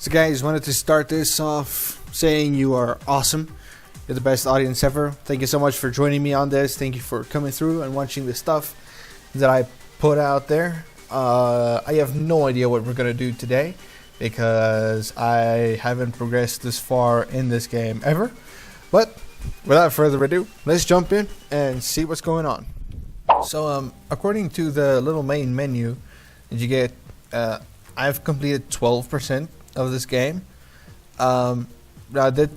So guys, wanted to start this off saying you are awesome. You're the best audience ever. Thank you so much for joining me on this. Thank you for coming through and watching the stuff that I put out there. I have no idea what we're going to do today because I haven't progressed this far in this game ever. But without further ado, let's jump in and see what's going on. So according to the little main menu that you get, I've completed 12% of this game. I did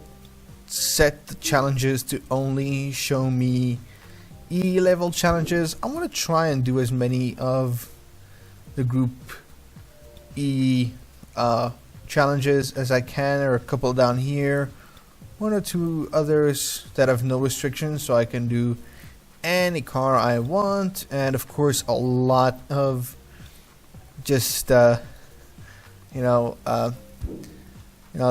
set the challenges to only show me E level challenges. I want to try and do as many of the group E challenges as I can. There are a couple down here, one or two others that have no restrictions, so I can do any car I want, and of course a lot of just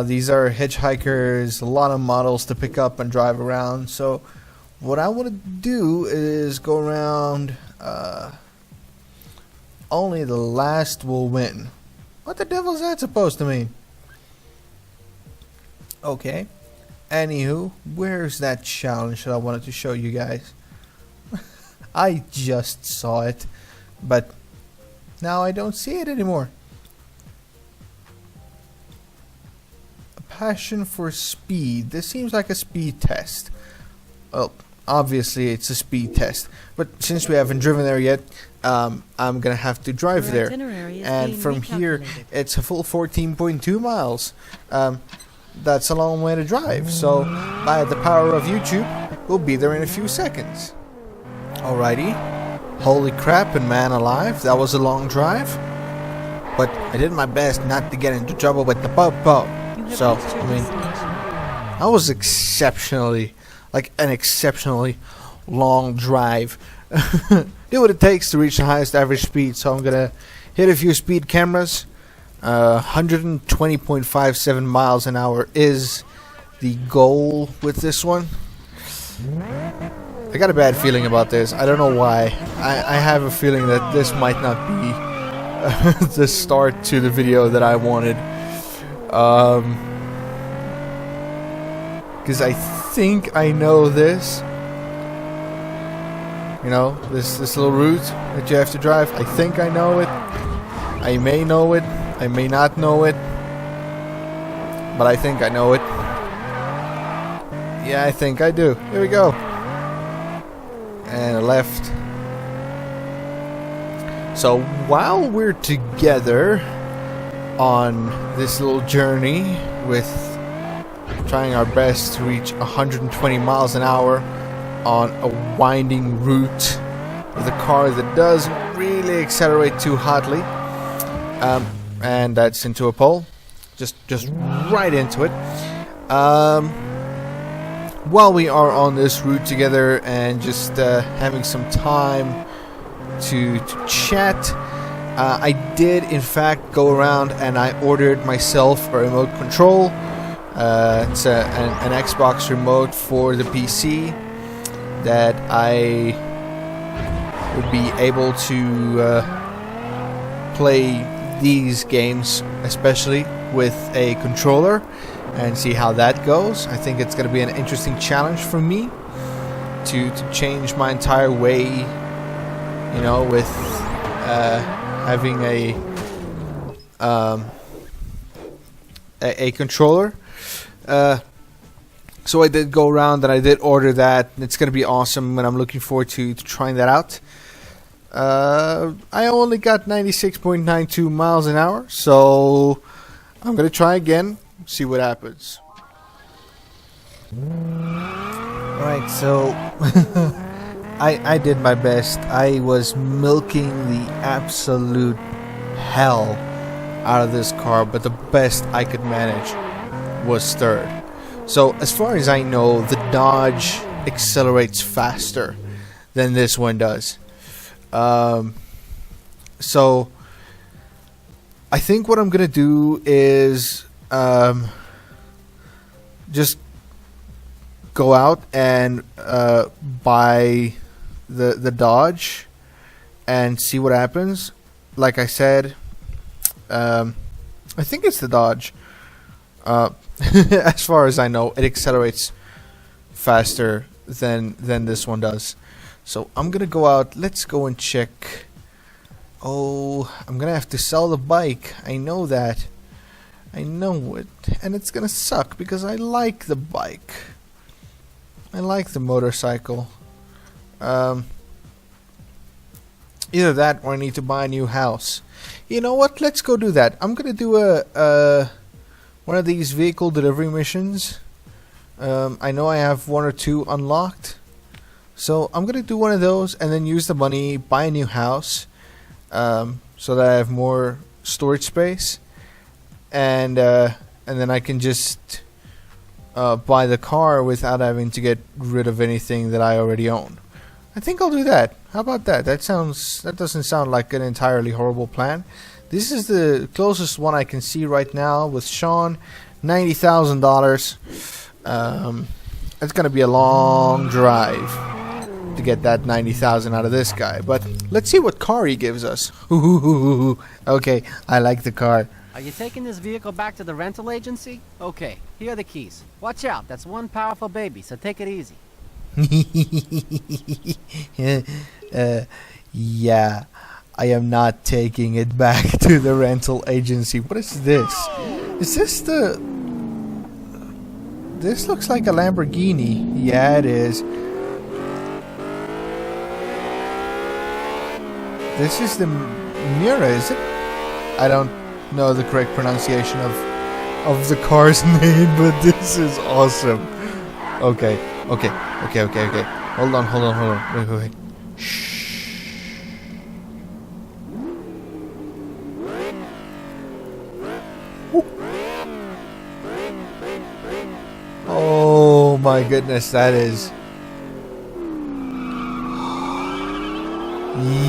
these are hitchhikers, a lot of models to pick up and drive around. So what I want to do is go around, only the last will win. What the devil is that supposed to mean? Okay, anywho, where's that challenge that I wanted to show you guys? I just saw it, but now I don't see it anymore. Passion for speed. This seems like a speed test. Well, obviously it's a speed test, but since we haven't driven there yet, I'm gonna have to drive there, and from here it's a full 14.2 miles. That's a long way to drive, so by the power of YouTube we'll be there in a few seconds. Alrighty, holy crap and man alive, that was a long drive, but I did my best not to get into trouble with the po-po. So, I mean, that was exceptionally long drive. Do what it takes to reach the highest average speed. So I'm gonna hit a few speed cameras. 120.57 miles an hour is the goal with this one. I got a bad feeling about this. I don't know why. I have a feeling that this might not be the start to the video that I wanted. Because I think I know this. You know, this little route that you have to drive. I think I know it. I may know it. I may not know it. But I think I know it. Yeah, I think I do. Here we go. And a left. So while we're together on this little journey with trying our best to reach 120 miles an hour on a winding route with a car that doesn't really accelerate too hotly, and that's into a pole, just right into it. While we are on this route together and just having some time to chat, I did in fact go around and I ordered myself a remote control. It's an Xbox remote for the PC that I would be able to play these games, especially with a controller, and see how that goes. I think it's going to be an interesting challenge for me to change my entire way, with having a controller. So I did go around and I did order that. It's going to be awesome, and I'm looking forward to trying that out. I only got 96.92 miles an hour, so I'm going to try again, see what happens. Alright, so I did my best. I was milking the absolute hell out of this car, but the best I could manage was third. So as far as I know, the Dodge accelerates faster than this one does. So I think what I'm gonna do is just go out and buy the Dodge and see what happens. Like I said, I think it's the Dodge. Uh, as far as I know, it accelerates faster than this one does. So I'm gonna go out. Let's go and check. Oh, I'm gonna have to sell the bike. I know that. I know it, and it's gonna suck because I like the bike. I like the motorcycle. Either that or I need to buy a new house. You know what? Let's go do that. I'm gonna do a one of these vehicle delivery missions. I know I have 1 or 2 unlocked, so I'm gonna do one of those and then use the money, buy a new house, so that I have more storage space, and then I can just buy the car without having to get rid of anything that I already own. I think I'll do that. How about that? That doesn't sound like an entirely horrible plan. This is the closest one I can see right now with Sean, $90,000. It's gonna be a long drive to get that 90,000 out of this guy. But let's see what car he gives us. Okay, I like the car. Are you taking this vehicle back to the rental agency? Okay, here are the keys. Watch out, that's one powerful baby, so take it easy. Yeah, I am not taking it back to the rental agency. What is this? Is this the... This looks like a Lamborghini. Yeah, it is. This is the Miura, is it? I don't know the correct pronunciation of the car's name, but this is awesome. Okay. Hold on. Wait. Shh. Oh my goodness, that is...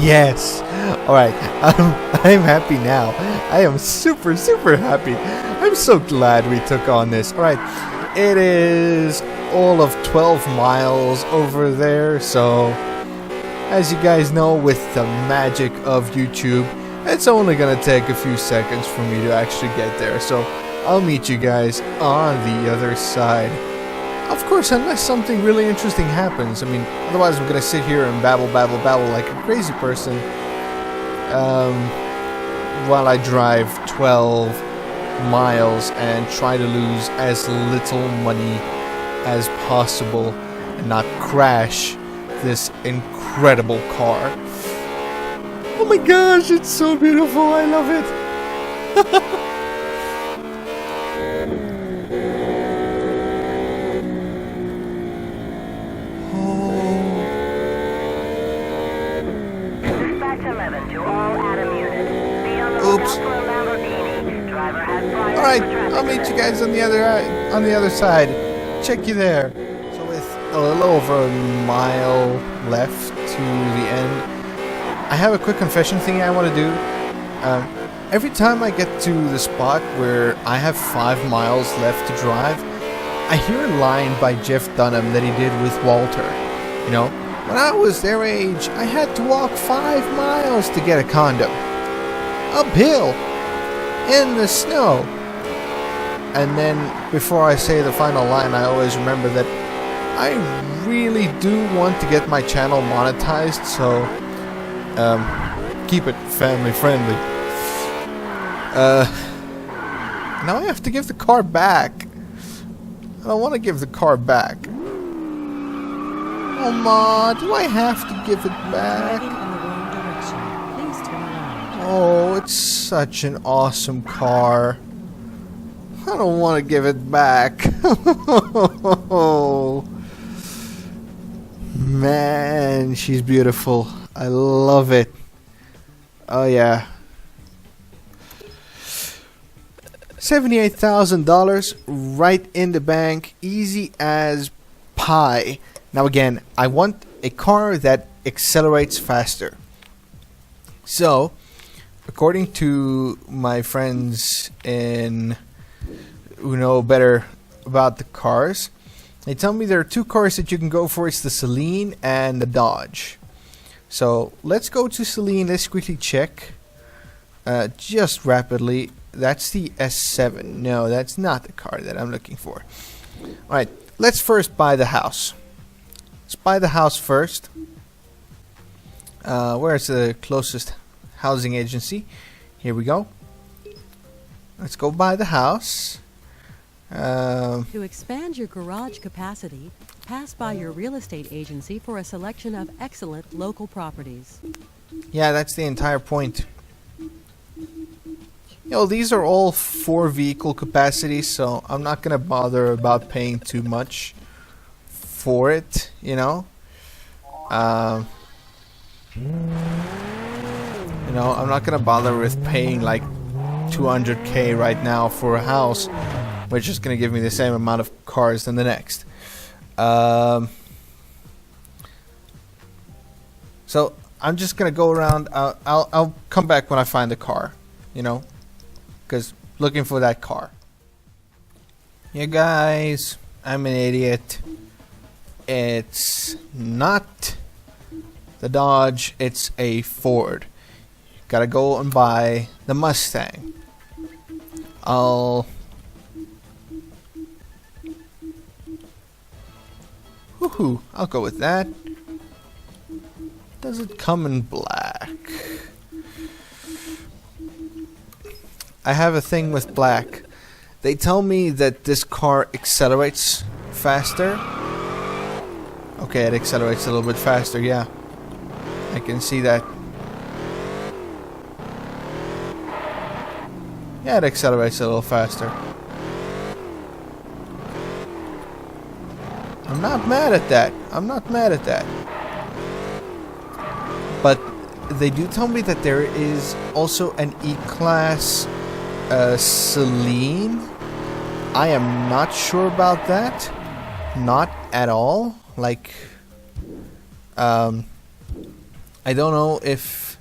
Yes! Alright, I'm happy now. I am super happy. I'm so glad we took on this. Alright, it is all of 12 miles over there, so as you guys know, with the magic of YouTube, it's only gonna take a few seconds for me to actually get there, so I'll meet you guys on the other side. Of course, unless something really interesting happens. I mean, otherwise I'm gonna sit here and babble like a crazy person while I drive 12 miles and try to lose as little money as possible and not crash this incredible car. Oh my gosh, it's so beautiful. I love it. Oops. Alright, I'll meet you guys on the other side. Check you there. So with a little over a mile left to the end, I have a quick confession thing I want to do. Every time I get to the spot where I have 5 miles left to drive, I hear a line by Jeff Dunham that he did with Walter. You know, when I was their age, I had to walk 5 miles to get a condom. Uphill, in the snow. And then before I say the final line, I always remember that I really do want to get my channel monetized, so keep it family friendly. Now I have to give the car back. I don't want to give the car back. Oh ma, do I have to give it back? Oh, it's such an awesome car. I don't want to give it back. Oh, man, she's beautiful. I love it. Oh, yeah. $78,000 right in the bank. Easy as pie. Now, again, I want a car that accelerates faster. So, according to my friends who know better about the cars, they tell me there are 2 cars that you can go for. It's the Celine and the Dodge. So let's go to Celine. Let's quickly check just rapidly. that's the S7. No, that's not the car that I'm looking for. Alright, let's first buy the house. Let's buy the house first. Where's the closest housing agency? Here we go. Let's go buy the house. To expand your garage capacity, pass by your real estate agency for a selection of excellent local properties. Yeah, that's the entire point. You know, these are all 4 vehicle capacities, so I'm not gonna bother about paying too much for it, you know. I'm not gonna bother with paying like 200k right now for a house, which is gonna give me the same amount of cars than the next. So I'm just gonna go around. I'll come back when I find the car, you know, because looking for that car. Yeah, guys, I'm an idiot. It's not the Dodge, it's a Ford. Gotta go and buy the Mustang. I'll go with that. Does it come in black? I have a thing with black. They tell me that this car accelerates faster. Okay, it accelerates a little bit faster, yeah. I can see that. Yeah, it accelerates a little faster. I'm not mad at that. I'm not mad at that. But they do tell me that there is also an E-Class Celine. I am not sure about that. Not at all. Like, I don't know if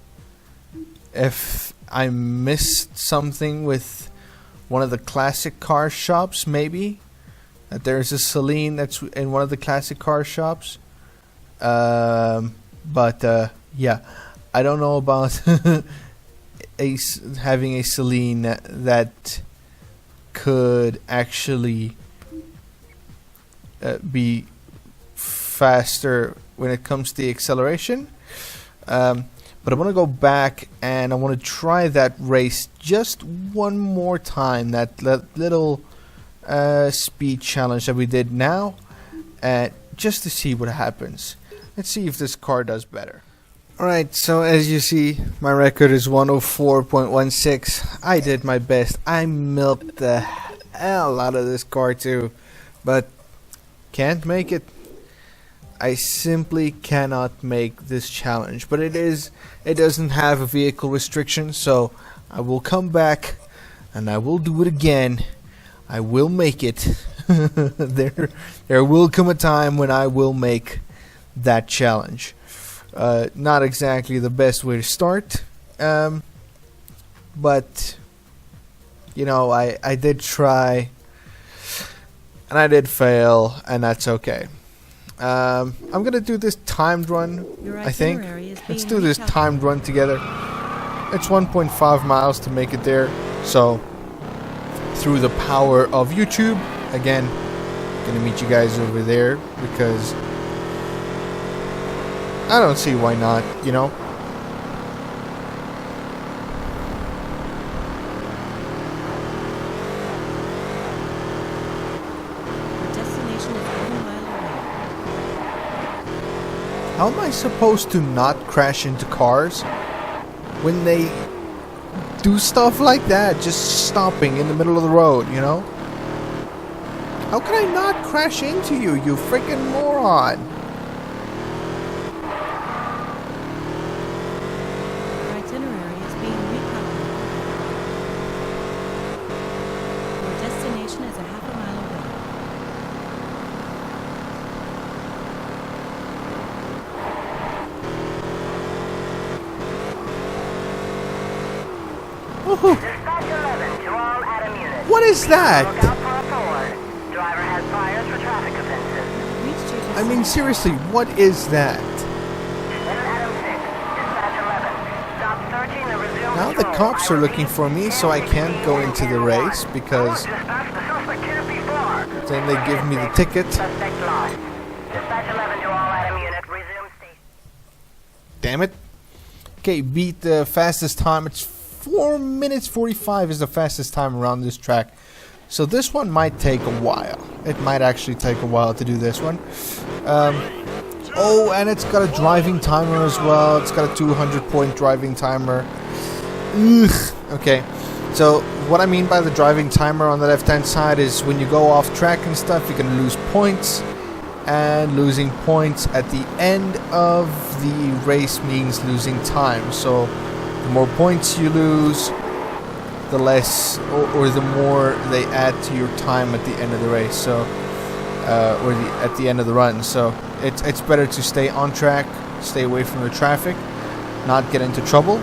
I missed something with one of the classic car shops, maybe. That there's a Celine that's in one of the classic car shops. Yeah, I don't know about having a Celine that could actually be faster when it comes to the acceleration. But I want to go back and I want to try that race just one more time. That little speed challenge that we did now, just to see what happens. Let's see if this car does better. Alright, so as you see, my record is 104.16. I did my best. I milked the hell out of this car too, but can't make it. I simply cannot make this challenge, but it doesn't have a vehicle restriction, so I will come back and I will do it again. I will make it. There will come a time when I will make that challenge. Not exactly the best way to start, but you know, I did try and I did fail, and that's okay. I'm gonna do this timed run. I think let's do this timed run together. It's 1.5 miles to make it there, so through the power of YouTube, again, gonna meet you guys over there because I don't see why not, you know. Your destination is 1 mile away. How am I supposed to not crash into cars when they do stuff like that, just stopping in the middle of the road, you know? How can I not crash into you, you freaking moron? Your itinerary is being recalculated. Your destination is a half a mile away. Woohoo. Dispatch 11 to all Adam units. What is that? Look out for a Ford. Driver has priors for traffic offenses. Reached your I mean, destination. seriously, what is that? This is Adam 6. Dispatch 11. Stop searching and resume Now the cops are looking for me, so I can't go into the race because Dispatch, the suspect can't be far. then they give me the ticket. Suspect lost. Dispatch 11 to all item unit. Resume station. Damn it. Okay, beat the fastest time. It's 4 minutes 45 is the fastest time around this track. So this one might take a while. It might actually take a while to do this one. Oh, and it's got a driving timer as well. It's got a 200-point driving timer. Ugh. Okay, so what I mean by the driving timer on the left-hand side is when you go off track and stuff, you can lose points. And losing points at the end of the race means losing time. So the more points you lose, the less or the more they add to your time at the end of the race. So at the end of the run. So it's better to stay on track, stay away from the traffic, not get into trouble.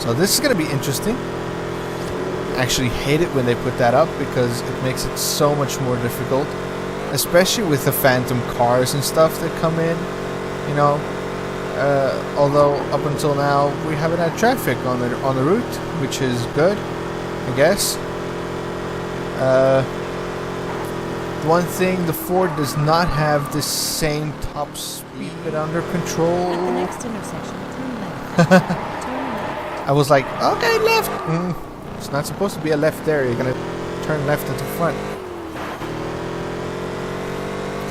So this is gonna be interesting. I actually hate it when they put that up because it makes it so much more difficult, especially with the phantom cars and stuff that come in, you know. Although up until now we haven't had traffic on the route, which is good, I guess. One thing, the Ford does not have the same top speed but under control. At the next intersection, turn left. Turn left. I was like, okay, left. It's not supposed to be a left there. You're gonna turn left at the front.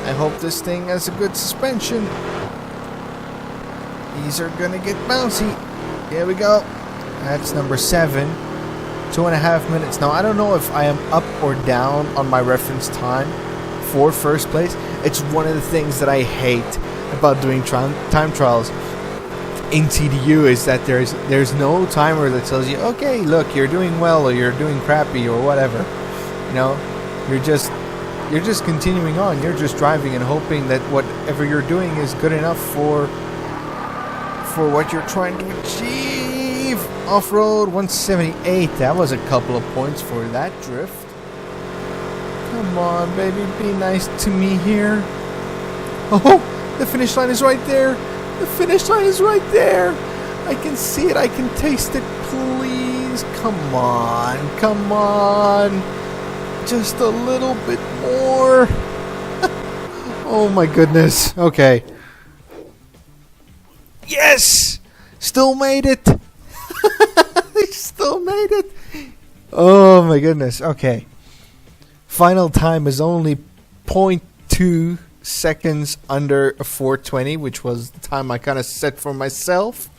I hope this thing has a good suspension. These are gonna get bouncy. Here we go. That's number 7. 2.5 minutes. Now I don't know if I am up or down on my reference time for first place. It's one of the things that I hate about doing time trials in TDU is that there's no timer that tells you, okay, look, you're doing well or you're doing crappy or whatever. You know, you're just continuing on. You're just driving and hoping that whatever you're doing is good enough for what you're trying to achieve. Off-road 178. That was a couple of points for that drift. Come on, baby, be nice to me here. Oh, the finish line is right there. The finish line is right there. I can see it. I can taste it. Please, come on, come on. Just a little bit more. Oh my goodness. Okay. Yes! Still made it. I still made it. Oh my goodness. Okay. Final time is only 0.2 seconds under a 420, which was the time I kind of set for myself.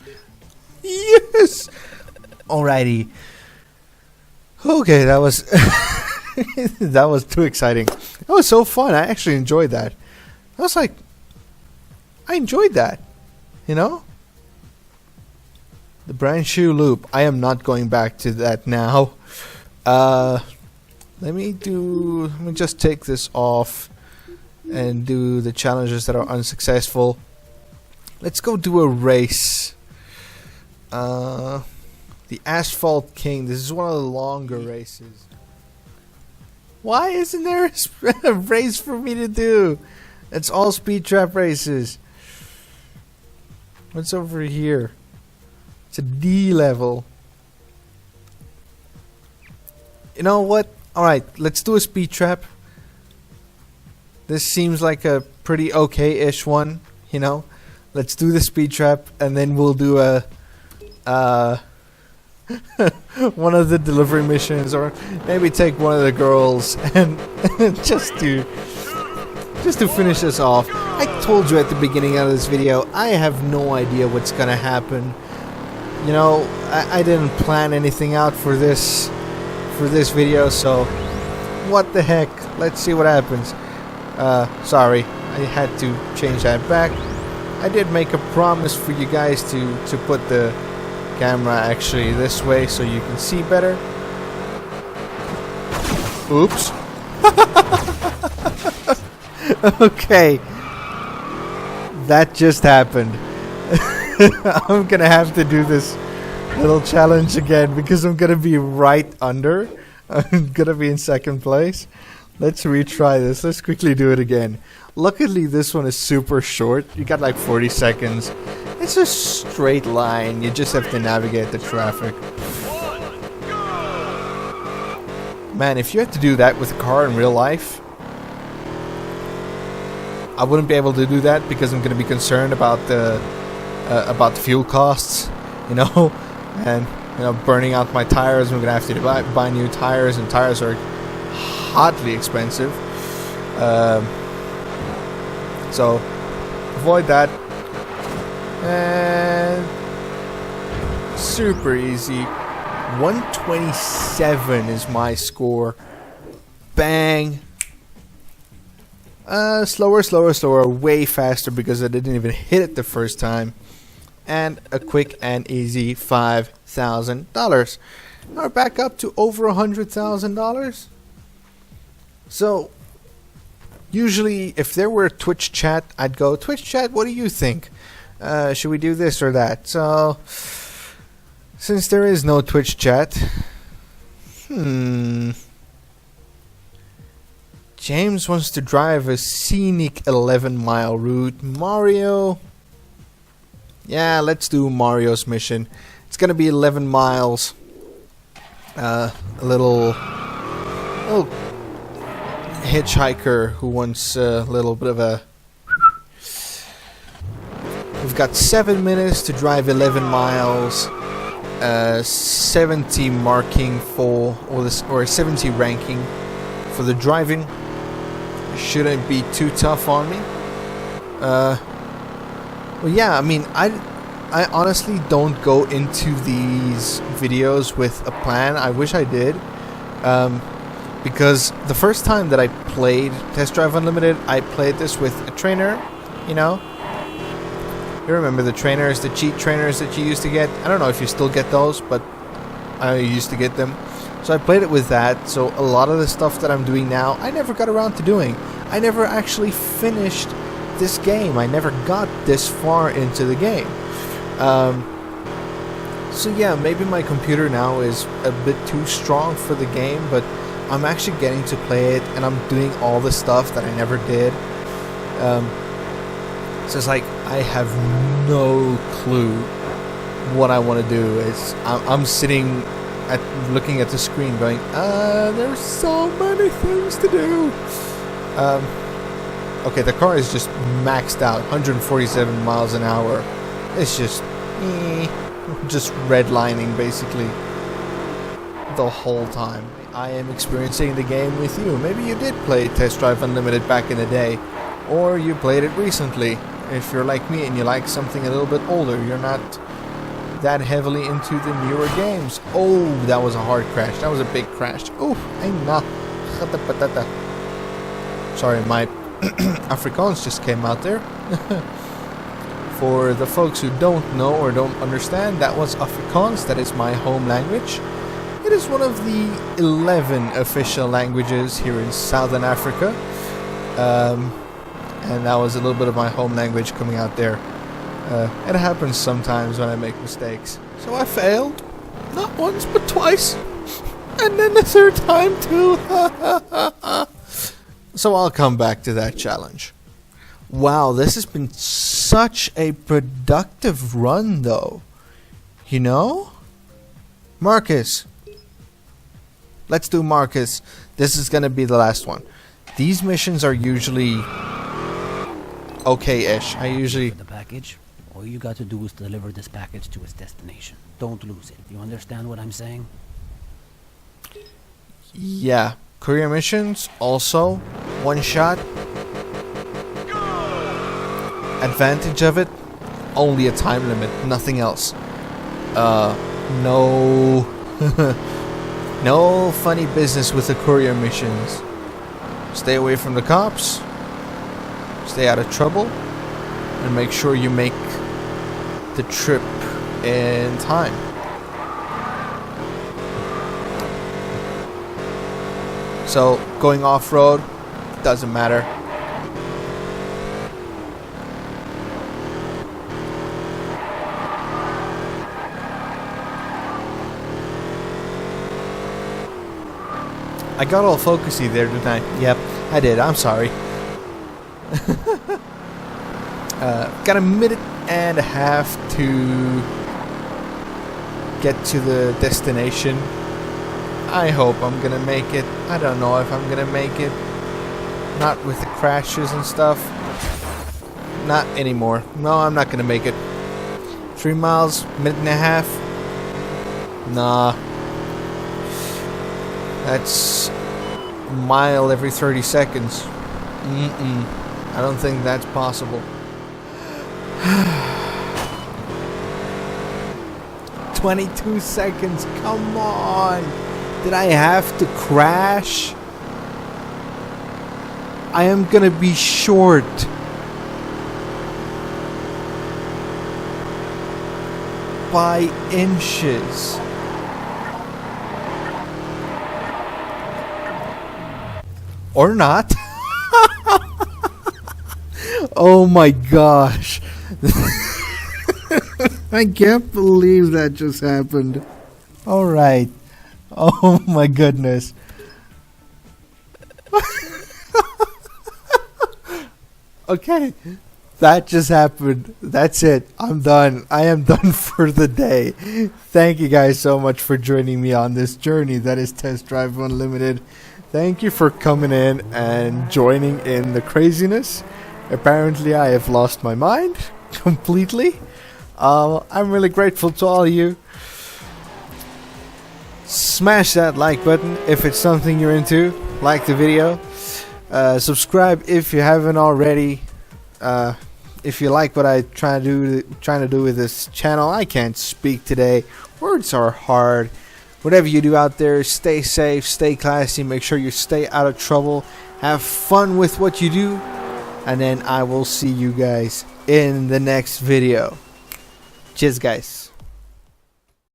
Yes! Alrighty. Okay, that was that was too exciting. That was so fun. I actually enjoyed that. I was like, I enjoyed that. You know? The brand shoe loop. I am not going back to that now. Let me just take this off and do the challenges that are unsuccessful. Let's go do a race. The Asphalt King. This is one of the longer races. Why isn't there a race for me to do? It's all speed trap races. What's over here? It's a D level. You know what? Alright, let's do a speed trap. This seems like a pretty okay-ish one, you know? Let's do the speed trap and then we'll do a one of the delivery missions, or maybe take one of the girls and just to finish this off. I told you at the beginning of this video, I have no idea what's gonna happen. You know, I didn't plan anything out for this video, so what the heck? Let's see what happens. Sorry, I had to change that back. I did make a promise for you guys to put the camera actually this way so you can see better. Oops. Okay. That just happened. I'm gonna have to do this little challenge again because I'm gonna be right under. I'm gonna be in second place. Let's retry this. Let's quickly do it again. Luckily, this one is super short. You got like 40 seconds. It's a straight line. You just have to navigate the traffic. Man, if you had to do that with a car in real life, I wouldn't be able to do that because I'm going to be concerned about the fuel costs, you know, and burning out my tires. I'm going to have to buy new tires, and tires are hotly expensive. So avoid that. And super easy. 127 is my score. Bang. Slower, way faster because I didn't even hit it the first time. And a quick and easy $5,000. We're back up to over $100,000. So, usually if there were a Twitch chat, I'd go, Twitch chat, what do you think? Should we do this or that? So, since there is no Twitch chat, James wants to drive a scenic 11-mile route. Mario, yeah, let's do Mario's mission. It's gonna be 11 miles. A little hitchhiker who wants a little bit of a... We've got 7 minutes to drive 11 miles. 70 marking for, or 70 ranking for the driving. Shouldn't be too tough on me. Well, yeah, I mean, I honestly don't go into these videos with a plan. I wish I did. Because the first time that I played Test Drive Unlimited, I played this with a trainer, you know. You remember the trainers, the cheat trainers that you used to get? I don't know if you still get those, but I used to get them. So I played it with that, so a lot of the stuff that I'm doing now, I never got around to doing. I never actually finished this game. I never got this far into the game. So yeah, maybe my computer now is a bit too strong for the game, but I'm actually getting to play it, and I'm doing all the stuff that I never did. So it's like, I have no clue what I want to do. I'm sitting looking at the screen going, there's so many things to do. Okay, the car is just maxed out, 147 miles an hour. It's just redlining basically the whole time. I am experiencing the game with you. Maybe you did play Test Drive Unlimited back in the day, or you played it recently. If you're like me and you like something a little bit older, you're not that heavily into the newer games. Oh, that was a hard crash. That was a big crash. Oh, sorry, my Afrikaans just came out there. For the folks who don't know or don't understand, that was Afrikaans. That is my home language. It is one of the 11 official languages here in Southern Africa. And that was a little bit of my home language coming out there. It happens sometimes when I make mistakes. So I failed. Not once, but twice. And then the third time too. So I'll come back to that challenge. Wow, this has been such a productive run though. You know? Marcus. Let's do Marcus. This is going to be the last one. These missions are usually okay-ish. I usually... The package, all you got to do is deliver this package to its destination. Don't lose it. You understand what I'm saying? Yeah. Courier missions, also, one shot. Advantage of it, only a time limit, nothing else. No... no funny business with the courier missions. Stay away from the cops. Stay out of trouble. And make sure you make the trip in time. So, going off-road, doesn't matter. I got all focusy there, didn't I? Yep, I did. I'm sorry. Got a minute and have to get to the destination. I hope I'm gonna make it. I don't know if I'm gonna make it. Not with the crashes and stuff. Not anymore. No, I'm not gonna make it. 3 miles, minute and a half. Nah. That's a mile every 30 seconds. I don't think that's possible. 22 seconds. Come on. Did I have to crash? I am gonna be short. By inches. Or not. Oh my gosh. I can't believe that just happened. Alright. Oh my goodness. Okay. That just happened. That's it. I'm done. I am done for the day. Thank you guys so much for joining me on this journey that is Test Drive Unlimited. Thank you for coming in and joining in the craziness. Apparently I have lost my mind completely. I'm really grateful to all of you. Smash that like button if it's something you're into. Like the video. Subscribe if you haven't already. If you like what I trying to do with this channel. I can't speak today. Words are hard. Whatever you do out there, stay safe, stay classy, make sure you stay out of trouble, have fun with what you do, and then I will see you guys in the next video. Cheers, guys.